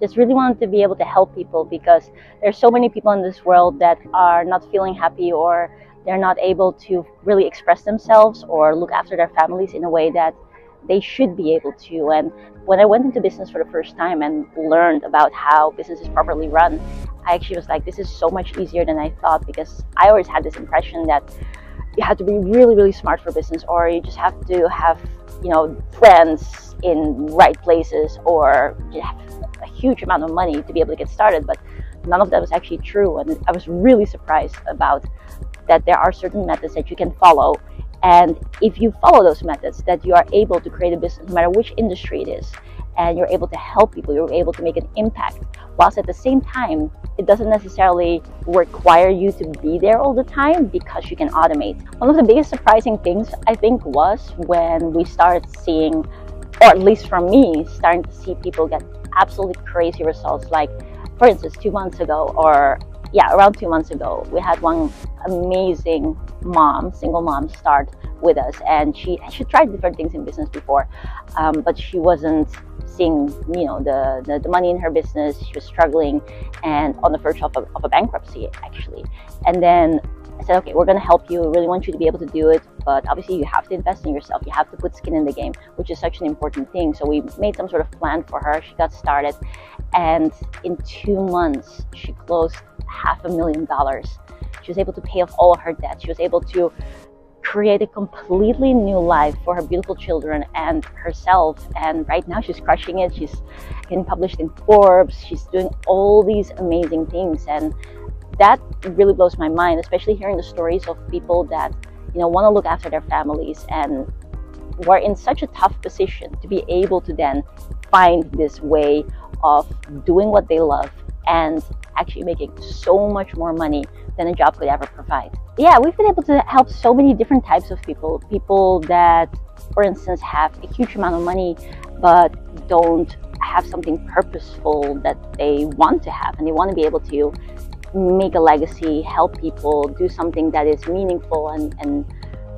Just really wanted to be able to help people, because there's so many people in this world that are not feeling happy, or they're not able to really express themselves or look after their families in a way that they should be able to. And when I went into business for the first time and learned about how business is properly run, I actually was like, this is so much easier than I thought, because I always had this impression that you have to be really, really smart for business, or you just have to have, friends in right places, or you have a huge amount of money to be able to get started. But none of that was actually true, and I was really surprised about that. There are certain methods that you can follow, and if you follow those methods, that you are able to create a business no matter which industry it is, and you're able to help people, you're able to make an impact, whilst at the same time it doesn't necessarily require you to be there all the time, because you can automate. One of the biggest surprising things, I think, was when we started seeing, or at least for me, starting to see people get absolutely crazy results. Like, for instance, 2 months ago, or around 2 months ago, we had one amazing mom, single mom, start with us, and she tried different things in business before, but she wasn't seeing the money in her business. She was struggling and on the verge of a bankruptcy, actually. And then I said, okay, we're going to help you. We really want you to be able to do it, but obviously you have to invest in yourself. You have to put skin in the game, which is such an important thing. So we made some sort of plan for her. She got started, and in 2 months she closed $500,000. She was able to pay off all of her debt. She was able to create a completely new life for her beautiful children and herself. And right now she's crushing it. She's getting published in Forbes. She's doing all these amazing things, and that really blows my mind, especially hearing the stories of people that want to look after their families and were in such a tough position to be able to then find this way of doing what they love and actually making so much more money than a job could ever provide. Yeah, we've been able to help so many different types of people. People that, for instance, have a huge amount of money but don't have something purposeful that they want to have, and they want to be able to make a legacy, help people, do something that is meaningful and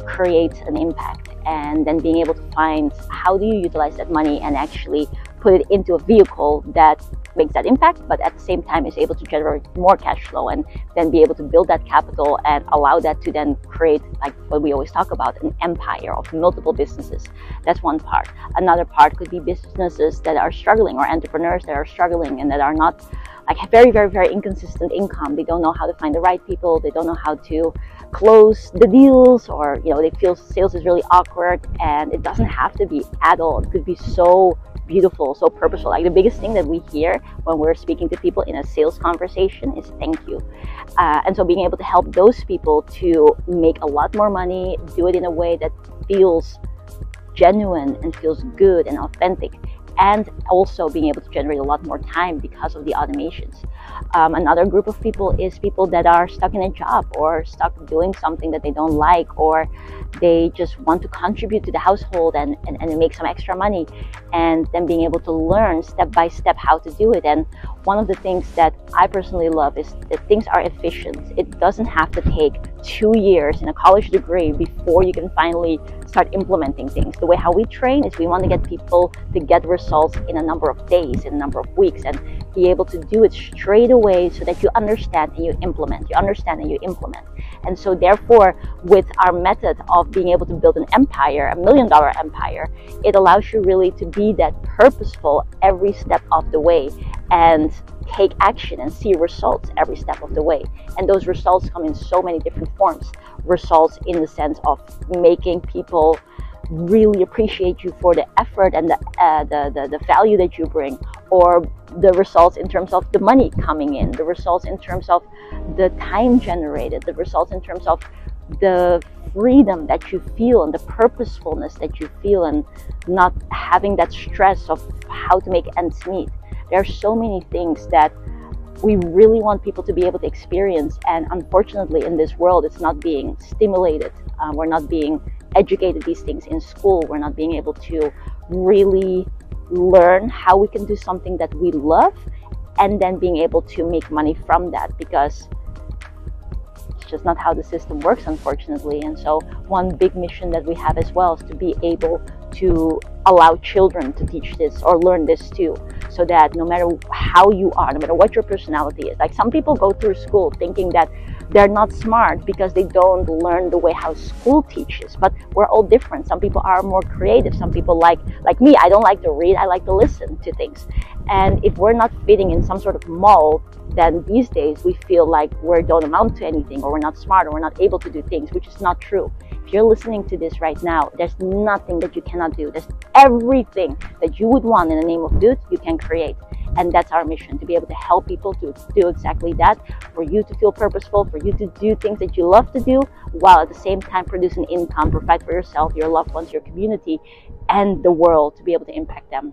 create an impact. And then being able to find, how do you utilize that money and actually put it into a vehicle that makes that impact, but at the same time is able to generate more cash flow, and then be able to build that capital and allow that to then create, like what we always talk about, an empire of multiple businesses. That's one part. Another part could be businesses that are struggling, or entrepreneurs that are struggling and that are not, like, very, very, very inconsistent income. They don't know how to find the right people. They don't know how to close the deals, or they feel sales is really awkward. And it doesn't have to be at all. It could be so beautiful, so purposeful. Like, the biggest thing that we hear when we're speaking to people in a sales conversation is thank you. And so being able to help those people to make a lot more money, do it in a way that feels genuine and feels good and authentic, and also being able to generate a lot more time because of the automations. Another group of people is people that are stuck in a job, or stuck doing something that they don't like, or they just want to contribute to the household and make some extra money, and then being able to learn step by step how to do it. And one of the things that I personally love is that things are efficient. It doesn't have to take 2 years in a college degree before you can finally start implementing things. The way how we train is we want to get people to get results in a number of days, in a number of weeks, and be able to do it straight away, so that you understand and you implement. You understand and you implement. And so therefore, with our method of being able to build an empire, $1 million empire, it allows you really to be that purposeful every step of the way, and take action and see results every step of the way. And those results come in so many different forms. Results in the sense of making people really appreciate you for the effort and the value that you bring, or the results in terms of the money coming in, the results in terms of the time generated, the results in terms of the freedom that you feel and the purposefulness that you feel, and not having that stress of how to make ends meet. There are so many things that we really want people to be able to experience, and unfortunately in this world it's not being stimulated. We're not being educated these things in school. We're not being able to really learn how we can do something that we love, and then being able to make money from that, because it's just not how the system works, unfortunately. And so one big mission that we have as well is to be able to allow children to teach this or learn this too. so that no matter how you are, no matter what your personality is, like some people go through school thinking that they're not smart because they don't learn the way how school teaches. But we're all different. Some people are more creative. Some people like me, I don't like to read, I like to listen to things. And if we're not fitting in some sort of mold, then these days we feel like we don't amount to anything, or we're not smart, or we're not able to do things, which is not true. If you're listening to this right now, there's nothing that you cannot do. There's everything that you would want in the name of good, you can create. And that's our mission, to be able to help people to do exactly that, for you to feel purposeful, for you to do things that you love to do, while at the same time produce an income, provide for yourself, your loved ones, your community, and the world, to be able to impact them.